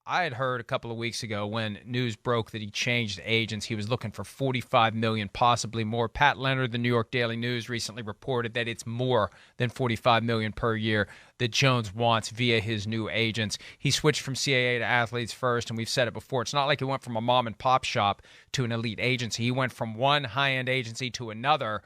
I had heard a couple of weeks ago when news broke that he changed agents. He was looking for $45 million, possibly more. Pat Leonard, the New York Daily News, recently reported that it's more than $45 million per year that Jones wants via his new agents. He switched from CAA to Athletes First, and we've said it before. It's not like he went from a mom-and-pop shop to an elite agency. He went from one high-end agency to another.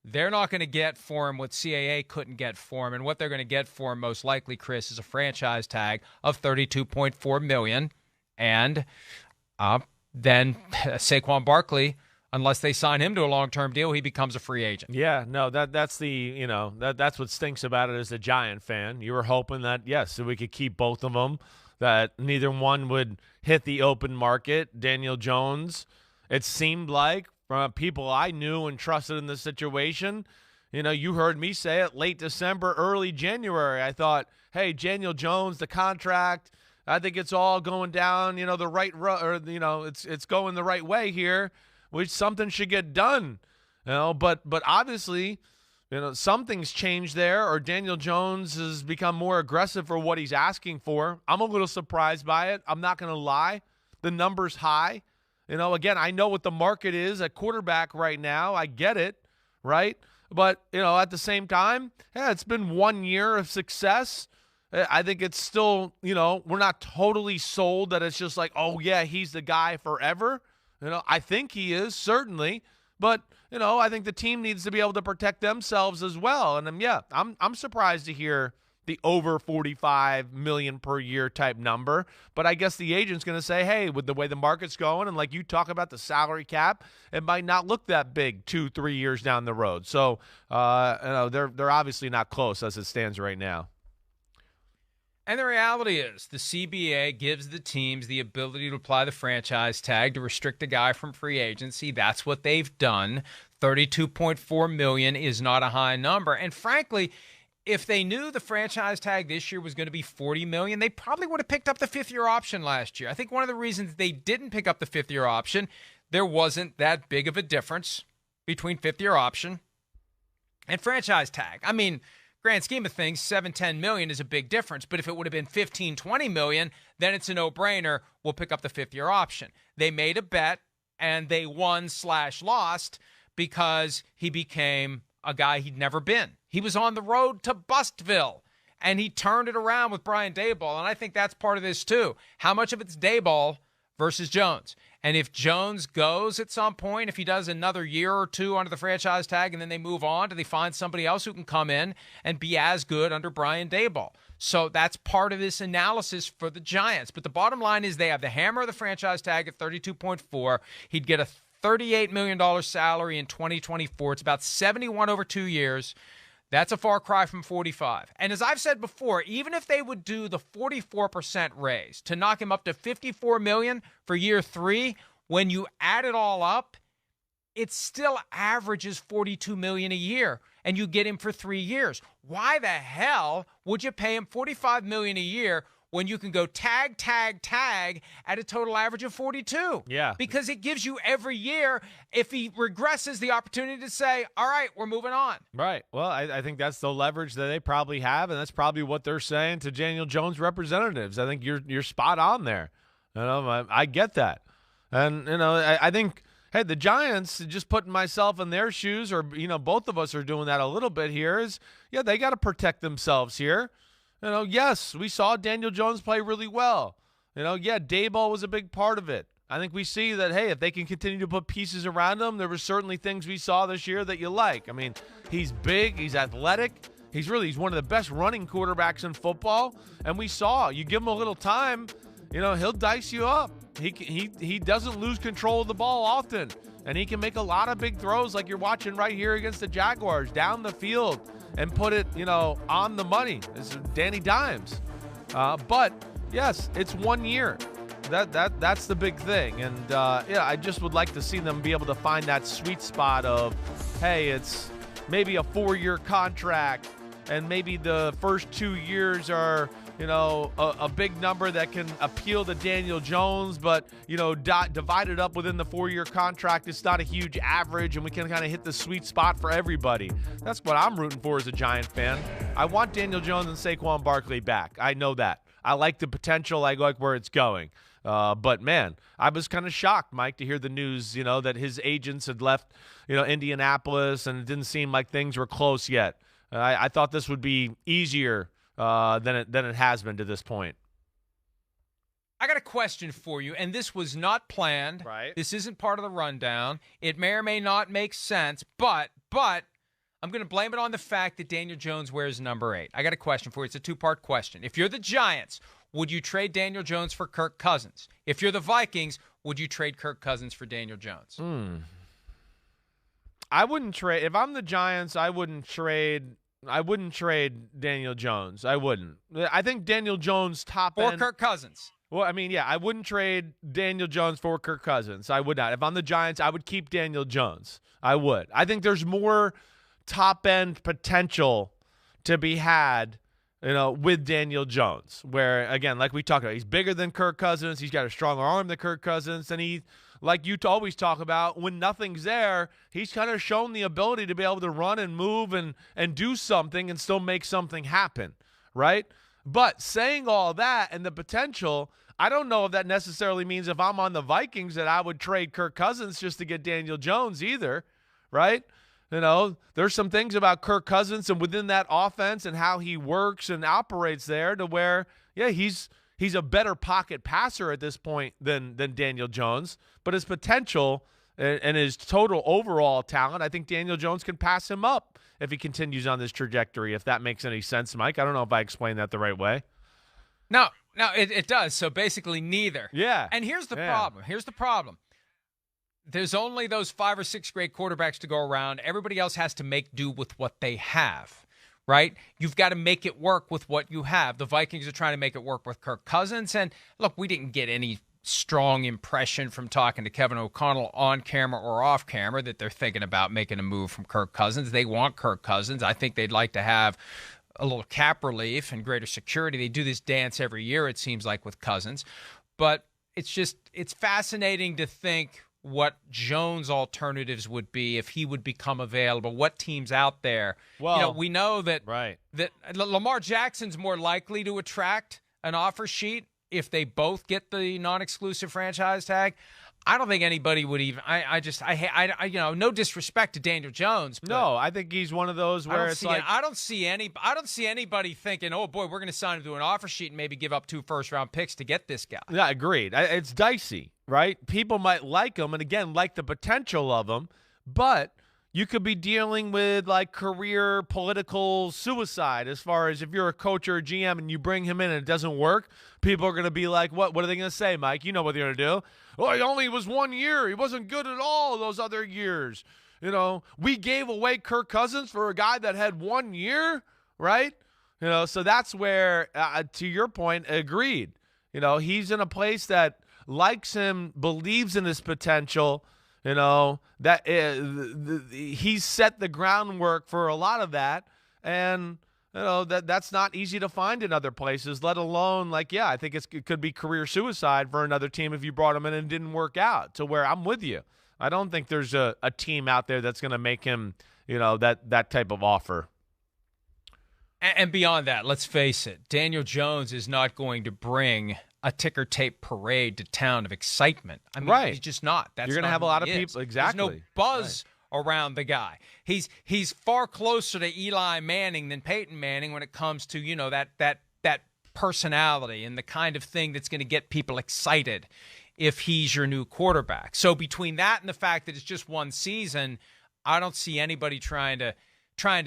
They're not going to get for him what CAA couldn't get for him, and what they're going to get for him most likely, Chris, is a franchise tag of $32.4 million, and then Saquon Barkley, unless they sign him to a long-term deal, he becomes a free agent. Yeah, no, that's that's what stinks about it as a Giant fan. You were hoping that, yes, we could keep both of them, that neither one would hit the open market. Daniel Jones, it seemed like, from people I knew and trusted in the situation, you heard me say it late December, early January. I thought, hey, Daniel Jones, the contract, I think it's all going down, the right it's going the right way here, which something should get done, But obviously, something's changed there, or Daniel Jones has become more aggressive for what he's asking for. I'm a little surprised by it. I'm not going to lie. The number's high. Again, I know what the market is at quarterback right now. I get it, right? But, at the same time, it's been 1 year of success. I think it's still, we're not totally sold that it's just like, oh, yeah, he's the guy forever. I think he is, certainly. But, I think the team needs to be able to protect themselves as well. And, I'm surprised to hear the over $45 million per year type number. But I guess the agent's going to say, hey, with the way the market's going, and like you talk about the salary cap, it might not look that big 2-3 years down the road. So, they're obviously not close as it stands right now. And the reality is the CBA gives the teams the ability to apply the franchise tag to restrict a guy from free agency. That's what they've done. $32.4 million is not a high number. And frankly, if they knew the franchise tag this year was going to be $40 million, they probably would have picked up the fifth-year option last year. I think one of the reasons they didn't pick up the fifth-year option, there wasn't that big of a difference between fifth-year option and franchise tag. I mean, grand scheme of things, $7-10 million is a big difference, but if it would have been $15-20 million, then it's a no-brainer. We'll pick up the fifth-year option. They made a bet, and they won/lost because he became a guy he'd never been. He was on the road to Bustville, and he turned it around with Brian Daboll, and I think that's part of this too. How much of it's Daboll versus Jones? And if Jones goes at some point, if he does another year or two under the franchise tag and then they move on, do they find somebody else who can come in and be as good under Brian Daboll? So that's part of this analysis for the Giants. But the bottom line is they have the hammer of the franchise tag at $32.4. He'd get a $38 million salary in 2024. It's about $71 over 2 years. That's a far cry from 45. And as I've said before, even if they would do the 44% raise to knock him up to $54 million for year 3, when you add it all up, it still averages $42 million a year, and you get him for 3 years. Why the hell would you pay him $45 million a year when you can go tag at a total average of 42? Yeah. Because it gives you every year, if he regresses, the opportunity to say, all right, we're moving on. Right. Well, I think that's the leverage that they probably have, and that's probably what they're saying to Daniel Jones representatives. I think you're spot on there. I get that. And, I think, hey, the Giants, just putting myself in their shoes, or, both of us are doing that a little bit here, is, they got to protect themselves here. Yes, we saw Daniel Jones play really well. Daboll was a big part of it. I think we see that, hey, if they can continue to put pieces around him, there were certainly things we saw this year that you like. I mean, he's big, he's athletic, he's one of the best running quarterbacks in football, and we saw, you give him a little time, he'll dice you up. He doesn't lose control of the ball often, and he can make a lot of big throws like you're watching right here against the Jaguars, down the field, and put it, on the money. This is Danny Dimes. But, yes, it's 1 year. That's the big thing. And, I just would like to see them be able to find that sweet spot of, hey, it's maybe a 4-year contract, and maybe the first 2 years are, a big number that can appeal to Daniel Jones, but, divided up within the 4-year contract, it's not a huge average, and we can kind of hit the sweet spot for everybody. That's what I'm rooting for as a Giant fan. I want Daniel Jones and Saquon Barkley back. I know that. I like the potential. I like where it's going. But, man, I was kind of shocked, Mike, to hear the news, that his agents had left, Indianapolis, and it didn't seem like things were close yet. I thought this would be easier than it has been to this point. I got a question for you, and this was not planned. Right. This isn't part of the rundown. It may or may not make sense, but I'm going to blame it on the fact that Daniel Jones wears number 8. I got a question for you. It's a two-part question. If you're the Giants, would you trade Daniel Jones for Kirk Cousins? If you're the Vikings, would you trade Kirk Cousins for Daniel Jones? I wouldn't trade. If I'm the Giants, I wouldn't trade Daniel Jones. I wouldn't. I think Daniel Jones top or end. Kirk Cousins. Well, I mean, yeah, I wouldn't trade Daniel Jones for Kirk Cousins. I would not. If I'm the Giants, I would keep Daniel Jones. I would. I think there's more top-end potential to be had, with Daniel Jones, where, again, like we talked about, he's bigger than Kirk Cousins. He's got a stronger arm than Kirk Cousins. And he, like you always talk about, when nothing's there, he's kind of shown the ability to be able to run and move and do something and still make something happen, right? But saying all that and the potential, I don't know if that necessarily means if I'm on the Vikings that I would trade Kirk Cousins just to get Daniel Jones either, right? There's some things about Kirk Cousins and within that offense and how he works and operates there to where, yeah, he's a better pocket passer at this point than Daniel Jones. But his potential and his total overall talent, I think Daniel Jones can pass him up if he continues on this trajectory, if that makes any sense, Mike. I don't know if I explained that the right way. No, it does. So basically neither. Yeah. And here's the problem. There's only those 5 or 6 great quarterbacks to go around. Everybody else has to make do with what they have, right? You've got to make it work with what you have. The Vikings are trying to make it work with Kirk Cousins. And look, we didn't get any strong impression from talking to Kevin O'Connell on camera or off camera that they're thinking about making a move from Kirk Cousins. They want Kirk Cousins. I think they'd like to have a little cap relief and greater security. They do this dance every year, it seems like, with Cousins. But it's fascinating to think what Jones' alternatives would be if he would become available, what teams out there. Well, we know that, right, that Lamar Jackson's more likely to attract an offer sheet if they both get the non-exclusive franchise tag. I don't think anybody would even. No disrespect to Daniel Jones. But no, I think he's one of those where I don't see anybody thinking, oh boy, we're going to sign him to an offer sheet and maybe give up 2 first-round picks to get this guy. Yeah, agreed. It's dicey, right? People might like him, and again, like the potential of him, but you could be dealing with like career political suicide as far as if you're a coach or a GM and you bring him in and it doesn't work, people are going to be like, what are they going to say, Mike? You know what they're going to do. Oh, he only was 1 year. He wasn't good at all those other years. We gave away Kirk Cousins for a guy that had 1 year, right? So that's where, to your point, agreed. He's in a place that likes him, believes in his potential. That he's set the groundwork for a lot of that, and that's not easy to find in other places. Let alone I think it could be career suicide for another team if you brought him in and it didn't work out. To where I'm with you, I don't think there's a team out there that's going to make him that type of offer. And beyond that, let's face it, Daniel Jones is not going to bring a ticker tape parade to town of excitement. I mean, right. He's just not. You're going to have a lot of people. Exactly. There's no buzz around the guy. He's far closer to Eli Manning than Peyton Manning when it comes to, that personality and the kind of thing that's going to get people excited if he's your new quarterback. So between that and the fact that it's just one season, I don't see anybody trying to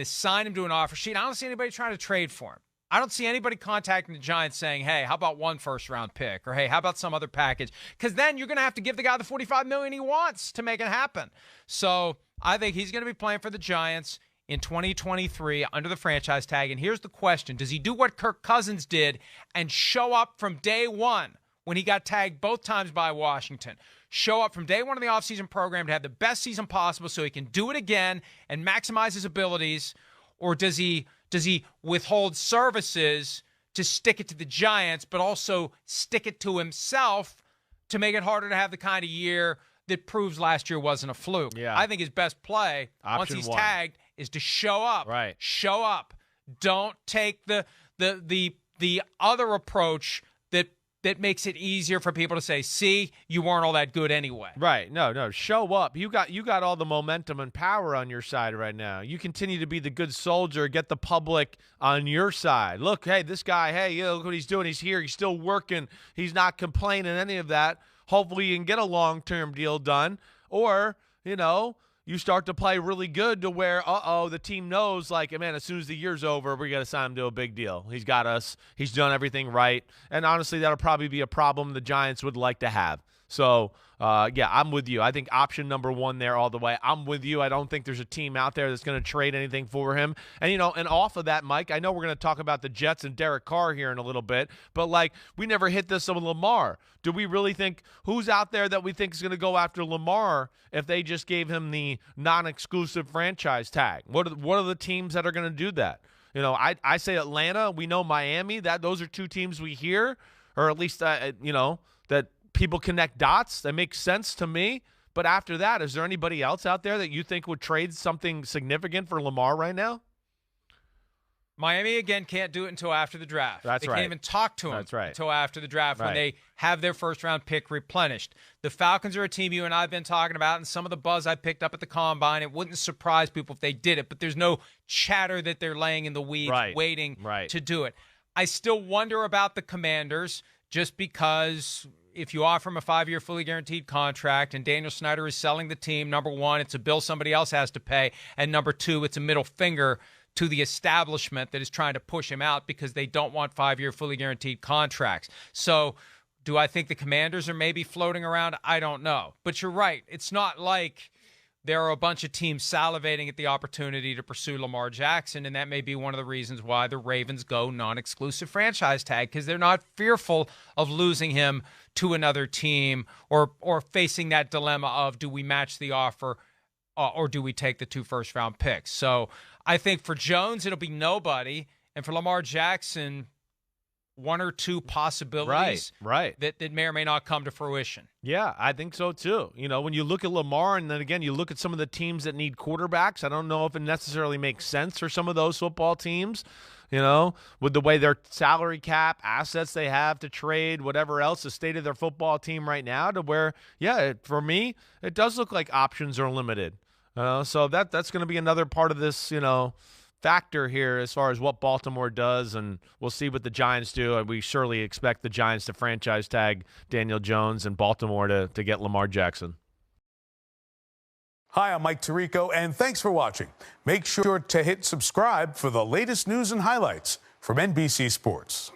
sign him to an offer sheet. I don't see anybody trying to trade for him. I don't see anybody contacting the Giants saying, hey, how about 1 first-round pick? Or, hey, how about some other package? Because then you're going to have to give the guy the $45 million he wants to make it happen. So I think he's going to be playing for the Giants in 2023 under the franchise tag. And here's the question. Does he do what Kirk Cousins did and show up from day one when he got tagged both times by Washington? Show up from day one of the offseason program to have the best season possible so he can do it again and maximize his abilities? Or does he withhold services to stick it to the Giants, but also stick it to himself to make it harder to have the kind of year that proves last year wasn't a fluke? Yeah. I think his best play, once he's tagged, is to show up. Right. Show up. Don't take the the other approach that makes it easier for people to say, see, you weren't all that good anyway. Right. No. Show up. You got all the momentum and power on your side right now. You continue to be the good soldier, get the public on your side. Look, hey, this guy, hey, look what he's doing. He's here. He's still working. He's not complaining, any of that. Hopefully you can get a long-term deal done. Or, you start to play really good to where, the team knows, like, man, as soon as the year's over, we got to sign him to a big deal. He's got us. He's done everything right. And honestly, that'll probably be a problem the Giants would like to have. So, I'm with you. I think option number one there all the way. I'm with you. I don't think there's a team out there that's going to trade anything for him. And, and off of that, Mike, I know we're going to talk about the Jets and Derek Carr here in a little bit, but, we never hit this on Lamar. Do we really think who's out there that we think is going to go after Lamar if they just gave him the non-exclusive franchise tag? What are the teams that are going to do that? I say Atlanta. We know Miami. Those are two teams we hear, or at least, that people connect dots. That makes sense to me. But after that, is there anybody else out there that you think would trade something significant for Lamar right now? Miami, again, can't do it until after the draft. They can't even talk to him until after the draft when they have their first-round pick replenished. The Falcons are a team you and I have been talking about, and some of the buzz I picked up at the Combine, it wouldn't surprise people if they did it, but there's no chatter that they're laying in the weeds waiting to do it. I still wonder about the Commanders just because – if you offer him a 5-year fully guaranteed contract and Daniel Snyder is selling the team, number one, it's a bill somebody else has to pay, and number two, it's a middle finger to the establishment that is trying to push him out because they don't want 5-year fully guaranteed contracts. So do I think the Commanders are maybe floating around? I don't know. But you're right. It's not like there are a bunch of teams salivating at the opportunity to pursue Lamar Jackson, and that may be one of the reasons why the Ravens go non-exclusive franchise tag, because they're not fearful of losing him to another team or facing that dilemma of, do we match the offer or do we take the 2 first-round picks? So I think for Jones, it'll be nobody, and for Lamar Jackson, 1 or 2 possibilities that may or may not come to fruition. Yeah, I think so too. When you look at Lamar and then again you look at some of the teams that need quarterbacks, I don't know if it necessarily makes sense for some of those football teams, with the way their salary cap, assets they have to trade, whatever else, the state of their football team right now, to where, for me, it does look like options are limited. So that's going to be another part of this, factor here as far as what Baltimore does, and we'll see what the Giants do. And we surely expect the Giants to franchise tag Daniel Jones and Baltimore to get Lamar Jackson. Hi, I'm Mike Tirico, and thanks for watching. Make sure to hit subscribe for the latest news and highlights from NBC Sports.